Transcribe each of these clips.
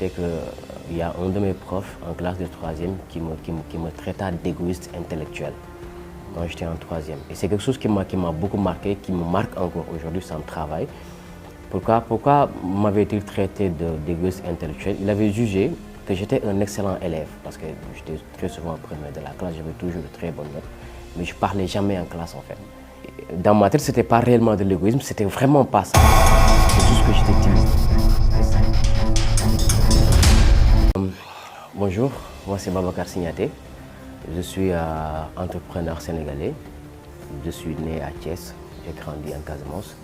c'était qu'il y a un de mes profs en classe de troisième qui me traita d'égoïste intellectuel quand j'étais en troisième. Et c'est quelque chose qui m'a beaucoup marqué, qui me marque encore aujourd'hui sans travail. Pourquoi m'avait-il traité d'égoïste intellectuel? Il avait jugé que j'étais un excellent élève parce que j'étais très souvent premier de la classe, j'avais toujours de très bonnes notes, mais je ne parlais jamais en classe en fait. Dans ma tête, ce n'était pas réellement de l'égoïsme, c'était vraiment pas ça. C'est juste que j'étais timide. Bonjour, moi c'est Babacar Signaté. Je suis entrepreneur sénégalais. Je suis né à Thiès, j'ai grandi en Casamance.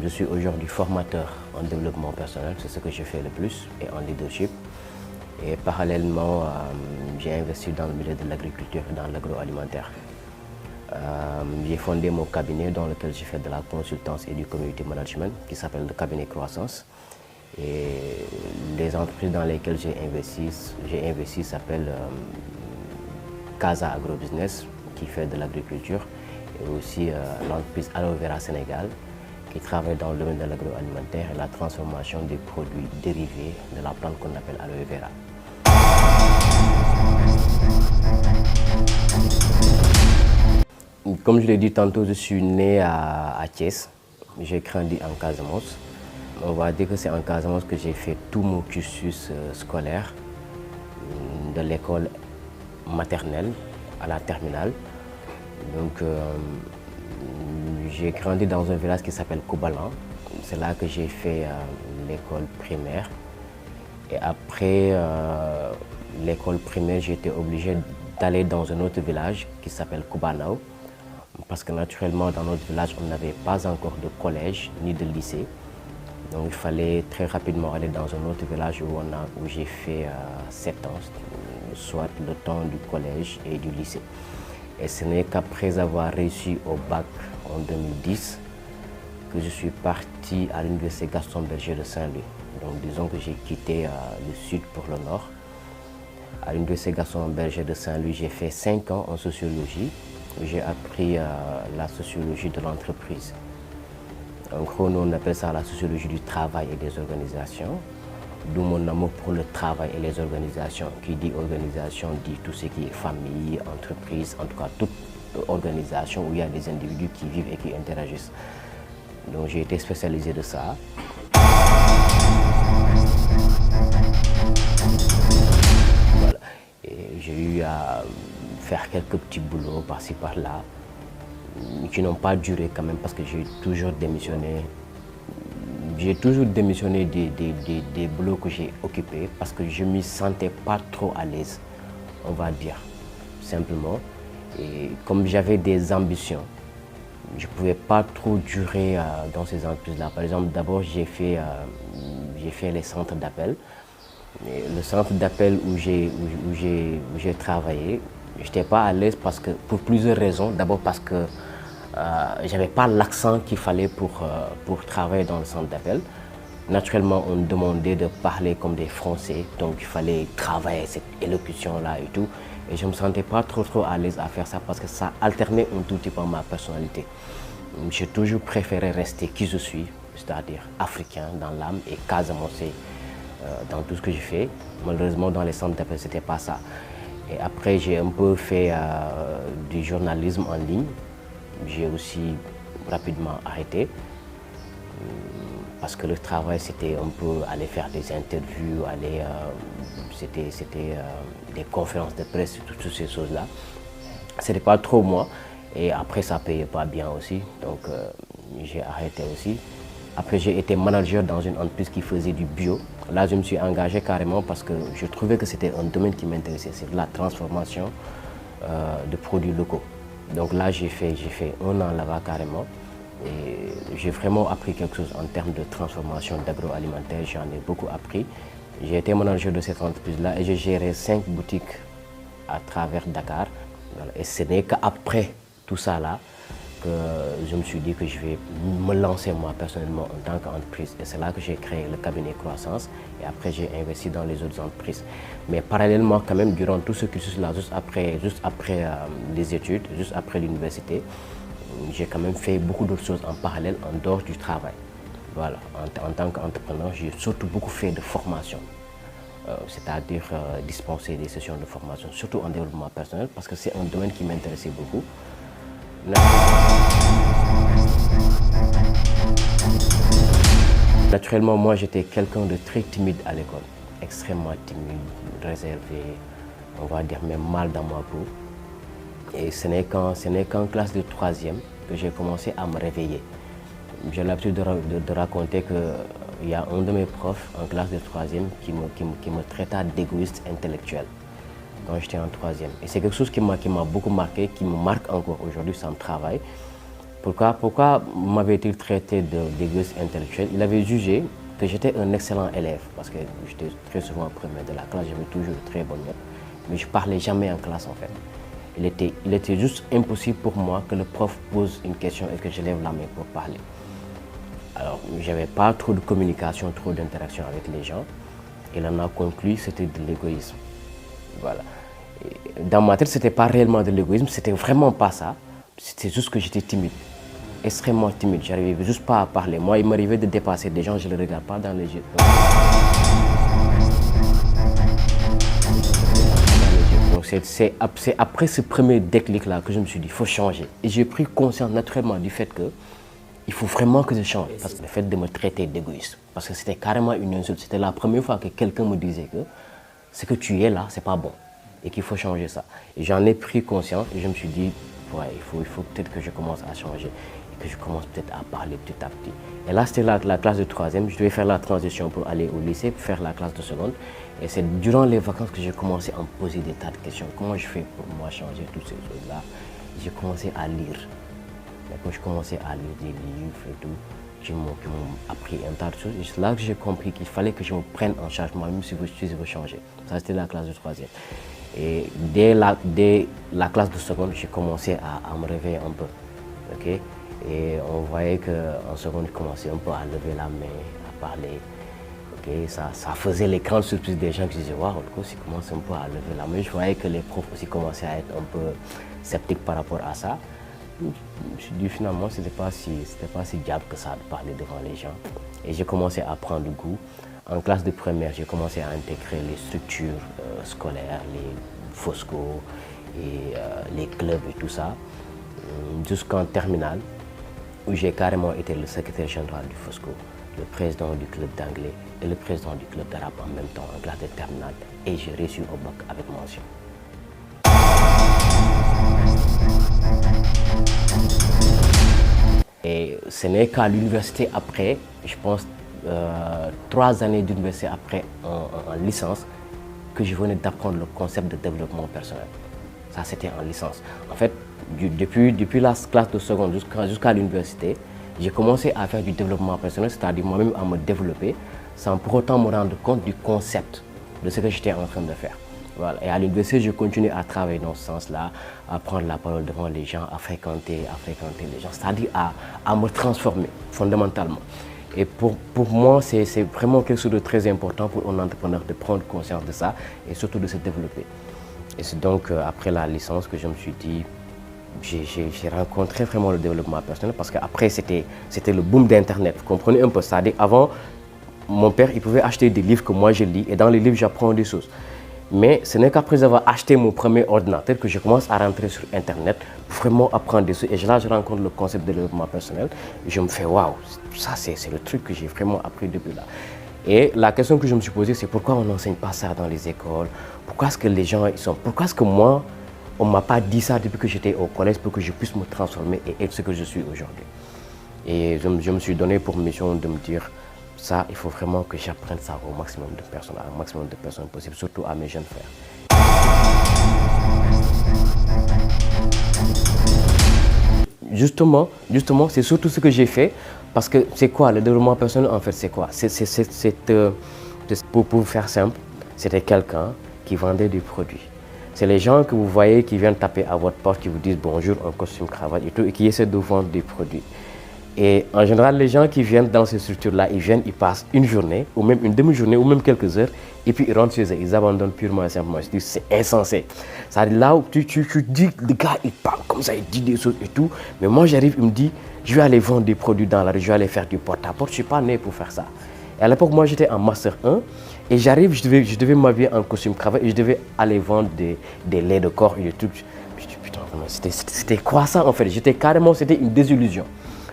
Je suis aujourd'hui formateur en développement personnel, c'est ce que je fais le plus, et en leadership. Et parallèlement, j'ai investi dans le milieu de l'agriculture et dans l'agroalimentaire. J'ai fondé mon cabinet dans lequel j'ai fait de la consultance et du community management qui s'appelle le cabinet Croissance. Et les entreprises dans lesquelles j'ai investi s'appellent Casa Agrobusiness qui fait de l'agriculture et aussi l'entreprise Aloe Vera Sénégal qui travaille dans le domaine de l'agroalimentaire et la transformation des produits dérivés de la plante qu'on appelle Aloe Vera. Comme je l'ai dit tantôt, je suis né à Thiès, j'ai grandi en Casamance. On va dire que c'est en Casamance que j'ai fait tout mon cursus scolaire, de l'école maternelle à la terminale. Donc, j'ai grandi dans un village qui s'appelle Koubalan. C'est là que j'ai fait l'école primaire. Et après l'école primaire, j'ai été obligé d'aller dans un autre village qui s'appelle Koubanao. Parce que naturellement, dans notre village, on n'avait pas encore de collège ni de lycée. Donc il fallait très rapidement aller dans un autre village où j'ai fait 7 ans, soit le temps du collège et du lycée. Et ce n'est qu'après avoir réussi au bac en 2010 que je suis parti à l'université Gaston Berger de Saint-Louis. Donc disons que j'ai quitté le sud pour le nord. À l'université Gaston Berger de Saint-Louis, j'ai fait 5 ans en sociologie. J'ai appris la sociologie de l'entreprise. En gros, nous on appelle ça la sociologie du travail et des organisations. D'où mon amour pour le travail et les organisations. Qui dit organisation dit tout ce qui est famille, entreprise, en tout cas toute organisation où il y a des individus qui vivent et qui interagissent. Donc j'ai été spécialisé de ça. Voilà. Et j'ai eu à faire quelques petits boulots par-ci par-là, qui n'ont pas duré quand même parce que j'ai toujours démissionné. J'ai toujours démissionné des boulots que j'ai occupés parce que je ne m'y sentais pas trop à l'aise, on va dire, simplement. Et comme j'avais des ambitions, je ne pouvais pas trop durer dans ces entreprises-là. Par exemple, d'abord, j'ai fait les centres d'appel. Le centre d'appel où j'ai travaillé, je n'étais pas à l'aise parce que, pour plusieurs raisons. D'abord parce que je n'avais pas l'accent qu'il fallait pour travailler dans le centre d'appel. Naturellement, on me demandait de parler comme des Français, donc il fallait travailler cette élocution-là et tout. Et je ne me sentais pas trop à l'aise à faire ça parce que ça alternait un tout petit peu ma personnalité. J'ai toujours préféré rester qui je suis, c'est-à-dire africain dans l'âme et casamançais dans tout ce que je fais. Malheureusement, dans les centres d'appel, ce n'était pas ça. Et après, j'ai un peu fait du journalisme en ligne. J'ai aussi rapidement arrêté parce que le travail, c'était un peu aller faire des interviews, c'était des conférences de presse, toutes ces choses-là. Ce n'était pas trop moi. Et après, ça ne payait pas bien aussi, donc j'ai arrêté aussi. Après, j'ai été manager dans une entreprise qui faisait du bio. Là, je me suis engagé carrément parce que je trouvais que c'était un domaine qui m'intéressait, c'est la transformation de produits locaux. Donc là, j'ai fait 1 an là-bas carrément. Et j'ai vraiment appris quelque chose en termes de transformation d'agroalimentaire. J'en ai beaucoup appris. J'ai été manager de cette entreprise-là et j'ai géré 5 boutiques à travers Dakar. Voilà. Et ce n'est qu'après tout ça là que je me suis dit que je vais me lancer moi personnellement en tant qu'entreprise. Et c'est là que j'ai créé le cabinet Croissance et après j'ai investi dans les autres entreprises. Mais parallèlement quand même, durant tout ce cursus-là, juste après les études, juste après l'université, j'ai quand même fait beaucoup d'autres choses en parallèle, en dehors du travail. Voilà, en tant qu'entrepreneur, j'ai surtout beaucoup fait de formation, c'est-à-dire dispenser des sessions de formation, surtout en développement personnel, parce que c'est un domaine qui m'intéressait beaucoup. Naturellement, moi, j'étais quelqu'un de très timide à l'école, extrêmement timide, réservé, on va dire même mal dans ma peau. Et ce n'est qu'en classe de 3e que j'ai commencé à me réveiller. J'ai l'habitude de raconter qu'il y a un de mes profs en classe de 3e qui me traita d'égoïste intellectuel quand j'étais en 3e. Et c'est quelque chose qui m'a beaucoup marqué, qui me marque encore aujourd'hui, ça me travaille. Pourquoi m'avait-il traité d'égoïste intellectuel? Il avait jugé que j'étais un excellent élève, parce que j'étais très souvent premier de la classe, j'avais toujours de très bonnes notes, mais je ne parlais jamais en classe en fait. Il était juste impossible pour moi que le prof pose une question et que je lève la main pour parler. Alors, je n'avais pas trop de communication, trop d'interaction avec les gens. Il en a conclu que c'était de l'égoïsme. Voilà. Et dans ma tête, ce n'était pas réellement de l'égoïsme, c'était vraiment pas ça. C'était juste que j'étais timide, extrêmement timide. J'arrivais juste pas à parler. Moi, il m'arrivait de dépasser des gens, je ne les regarde pas dans les yeux. C'est après ce premier déclic-là que je me suis dit, il faut changer. Et j'ai pris conscience naturellement du fait qu'il faut vraiment que je change. Parce que le fait de me traiter d'égoïste, parce que c'était carrément une insulte. C'était la première fois que quelqu'un me disait que ce que tu es là, c'est pas bon. Et qu'il faut changer ça. Et j'en ai pris conscience et je me suis dit, ouais, il faut peut-être que je commence à changer. Et que je commence peut-être à parler petit à petit. Et là, c'était la classe de 3e. Je devais faire la transition pour aller au lycée, pour faire la classe de seconde. Et c'est durant les vacances que j'ai commencé à me poser des tas de questions. Comment je fais pour moi changer toutes ces choses-là? J'ai commencé à lire. Et quand je commençais à lire des livres et tout, qui m'ont appris un tas de choses. Et c'est là que j'ai compris qu'il fallait que je me prenne en charge moi-même si je veux changer. Ça, c'était la classe de 3e. Et dès la classe de seconde, j'ai commencé à me réveiller un peu. Okay? Et on voyait qu'en seconde, je commençais un peu à lever la main, à parler. Okay? Ça faisait les grandes surprises des gens qui disaient « Waouh, il commence un peu à lever la main ». Je voyais que les profs aussi commençaient à être un peu sceptiques par rapport à ça. Je me suis dit finalement, ce n'était pas si diable que ça de parler devant les gens. Et j'ai commencé à prendre goût. En classe de première, j'ai commencé à intégrer les structures scolaires, les FOSCO et les clubs et tout ça, jusqu'en terminale, où j'ai carrément été le secrétaire général du FOSCO, le président du club d'anglais et le président du club d'arabe en même temps, en classe de terminale, et j'ai réussi au bac avec mention. Et ce n'est qu'à l'université après, je pense 3 années d'université après en licence, que je venais d'apprendre le concept de développement personnel. Ça, c'était en licence. En fait, depuis la classe de seconde jusqu'à l'université, j'ai commencé à faire du développement personnel, c'est-à-dire moi-même à me développer, sans pour autant me rendre compte du concept de ce que j'étais en train de faire. Voilà. Et à l'université, je continue à travailler dans ce sens-là, à prendre la parole devant les gens, à fréquenter les gens, c'est-à-dire à me transformer fondamentalement. Et pour moi, c'est vraiment quelque chose de très important pour un entrepreneur de prendre conscience de ça et surtout de se développer. Et c'est donc après la licence que je me suis dit, j'ai rencontré vraiment le développement personnel parce qu'après, c'était le boom d'Internet. Vous comprenez un peu ça? Avant, mon père, il pouvait acheter des livres que moi je lis et dans les livres, j'apprends des choses. Mais ce n'est qu'après avoir acheté mon premier ordinateur que je commence à rentrer sur Internet pour vraiment apprendre des choses. Et là, je rencontre le concept de développement personnel et je me fais waouh, ça c'est le truc que j'ai vraiment appris depuis là. Et la question que je me suis posée, c'est pourquoi on n'enseigne pas ça dans les écoles? Pourquoi est-ce que les gens, pourquoi est-ce que moi, on ne m'a pas dit ça depuis que j'étais au collège pour que je puisse me transformer et être ce que je suis aujourd'hui? Et je me suis donné pour mission de me dire, ça, il faut vraiment que j'apprenne ça au maximum de personnes, à un maximum de personnes possible, surtout à mes jeunes frères. Justement, c'est surtout ce que j'ai fait, parce que c'est quoi le développement personnel en fait, c'est quoi? Pour faire simple, c'était quelqu'un qui vendait des produits. C'est les gens que vous voyez qui viennent taper à votre porte, qui vous disent bonjour, en costume, cravate et tout, et qui essaient de vendre des produits. Et en général, les gens qui viennent dans ces structures-là, ils viennent, ils passent une journée, ou même une demi-journée, ou même quelques heures, et puis ils rentrent chez eux, ils abandonnent purement et simplement. Je dis, c'est insensé. C'est-à-dire là où tu dis, le gars, il parle comme ça, il dit des choses et tout, mais moi j'arrive, il me dit, je vais aller vendre des produits dans la rue, je vais aller faire du porte-à-porte, je ne suis pas né pour faire ça. Et à l'époque, moi j'étais en Master 1, et j'arrive, je devais m'habiller en costume cravate, et je devais aller vendre des laits de corps et des trucs. Je dis, putain, c'était quoi ça en fait? C'était une désillusion.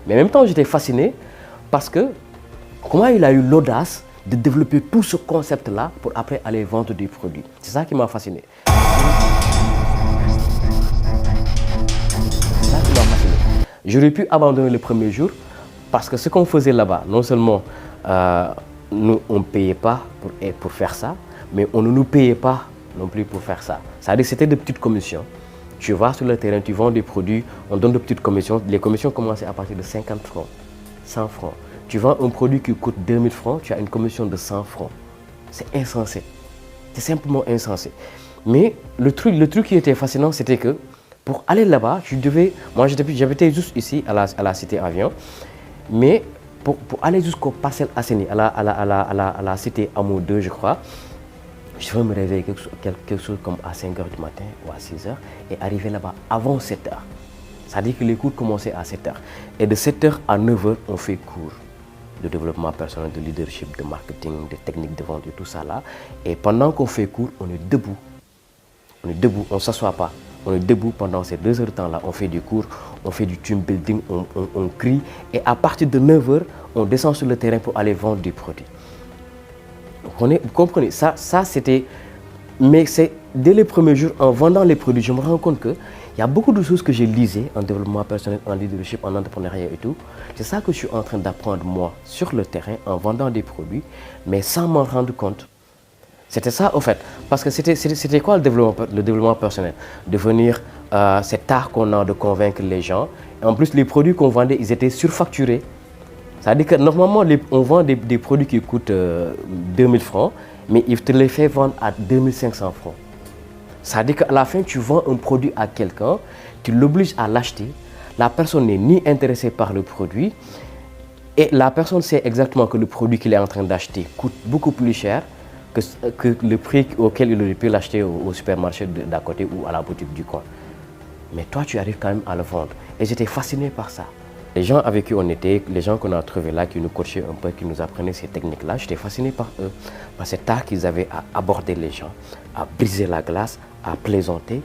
Mais en même temps, j'étais fasciné parce que comment il a eu l'audace de développer tout ce concept-là pour après aller vendre des produits. C'est ça qui m'a fasciné. J'aurais pu abandonner le premier jour parce que ce qu'on faisait là-bas, non seulement nous, on ne payait pas pour faire ça, mais on ne nous payait pas non plus pour faire ça. C'est-à-dire que c'était de petites commissions. Tu vas sur le terrain, tu vends des produits, on donne de petites commissions. Les commissions commençaient à partir de 50 francs, 100 francs. Tu vends un produit qui coûte 2000 francs, tu as une commission de 100 francs. C'est insensé. C'est simplement insensé. Mais le truc qui était fascinant, c'était que pour aller là-bas, moi j'habitais juste ici à la cité Avion, mais pour aller jusqu'au Parcelles Assainies, à la cité Amo 2, je crois, je devais me réveiller quelque chose comme à 5 h du matin ou à 6 h et arriver là-bas avant 7 h. C'est-à-dire que les cours commençaient à 7 h. Et de 7 h à 9 h, on fait cours de développement personnel, de leadership, de marketing, de techniques de vente et tout ça là. Et pendant qu'on fait cours, on est debout. On est debout, on ne s'assoit pas. On est debout pendant ces 2 heures de temps-là. On fait du cours, on fait du team building, on crie. Et à partir de 9 h, on descend sur le terrain pour aller vendre des produits. Vous comprenez, ça c'était... Mais c'est dès les premiers jours, en vendant les produits, je me rends compte qu'il y a beaucoup de choses que j'ai lisées en développement personnel, en leadership, en entrepreneuriat et tout. C'est ça que je suis en train d'apprendre moi sur le terrain en vendant des produits, mais sans m'en rendre compte. C'était ça au fait. Parce que c'était quoi le développement personnel? Devenir cet art qu'on a de convaincre les gens. Et en plus, les produits qu'on vendait, ils étaient surfacturés. C'est-à-dire que normalement, on vend des produits qui coûtent 2000 francs, mais ils te les font vendre à 2500 francs. C'est-à-dire qu'à la fin, tu vends un produit à quelqu'un, tu l'obliges à l'acheter, la personne n'est ni intéressée par le produit, et la personne sait exactement que le produit qu'il est en train d'acheter coûte beaucoup plus cher que le prix auquel il aurait pu l'acheter au supermarché d'à côté ou à la boutique du coin. Mais toi, tu arrives quand même à le vendre. Et j'étais fasciné par ça. Les gens avec qui on était, les gens qu'on a trouvés là, qui nous coachaient un peu, qui nous apprenaient ces techniques-là, j'étais fasciné par eux. Par cet art qu'ils avaient à aborder les gens, à briser la glace, à plaisanter,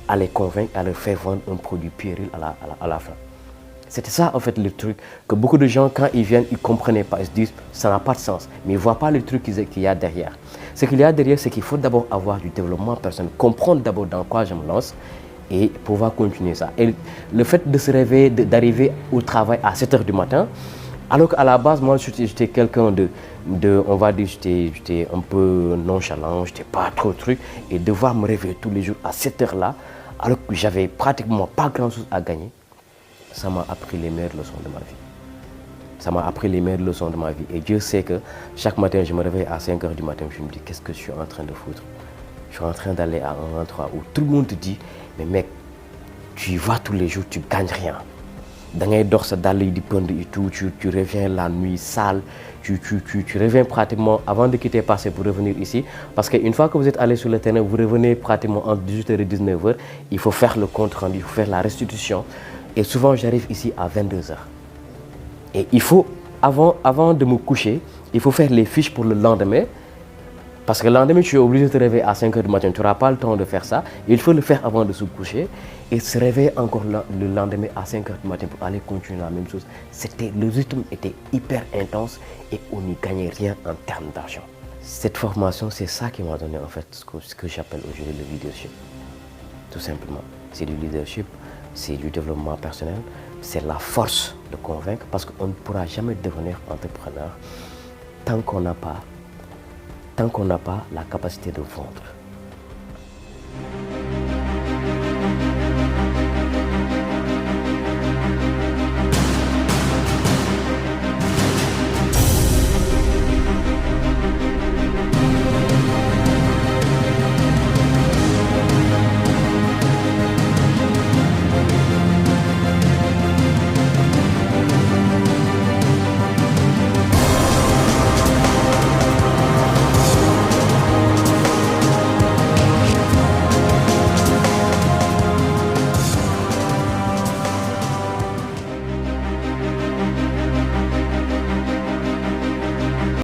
à les convaincre, à leur faire vendre un produit puéril à la fin. C'était ça en fait le truc, que beaucoup de gens quand ils viennent, ils ne comprenaient pas, ils se disent ça n'a pas de sens, mais ils ne voient pas le truc qu'il y a derrière. Ce qu'il y a derrière, c'est qu'il faut d'abord avoir du développement personnel, comprendre d'abord dans quoi je me lance, et pouvoir continuer ça. Et le fait de se réveiller, d'arriver au travail à 7 h du matin, alors qu'à la base, moi, j'étais quelqu'un on va dire, j'étais un peu nonchalant, j'étais pas trop truc, et devoir me réveiller tous les jours à 7 h là, alors que j'avais pratiquement pas grand chose à gagner, ça m'a appris les meilleures leçons de ma vie. Ça m'a appris les meilleures leçons de ma vie. Et Dieu sait que chaque matin, je me réveille à 5 h du matin, je me dis, qu'est-ce que je suis en train de foutre? Je suis en train d'aller à un endroit où tout le monde te dit, mais mec, tu y vas tous les jours, tu ne gagnes rien. Tu reviens la nuit sale, tu reviens pratiquement avant de quitter Passé pour revenir ici. Parce qu'une fois que vous êtes allé sur le terrain, vous revenez pratiquement entre 18 h et 19 h. Il faut faire le compte rendu, il faut faire la restitution. Et souvent, j'arrive ici à 22 h. Et il faut, avant de me coucher, il faut faire les fiches pour le lendemain. Parce que le lendemain, tu es obligé de te réveiller à 5 h du matin. Tu n'auras pas le temps de faire ça. Il faut le faire avant de se coucher. Et se réveiller encore le lendemain à 5 h du matin pour aller continuer la même chose. Le rythme était hyper intense et on n'y gagnait rien en termes d'argent. Cette formation, c'est ça qui m'a donné en fait ce que j'appelle aujourd'hui le leadership. Tout simplement. C'est du leadership, c'est du développement personnel, c'est la force de convaincre parce qu'on ne pourra jamais devenir entrepreneur tant qu'on n'a pas la capacité de vendre.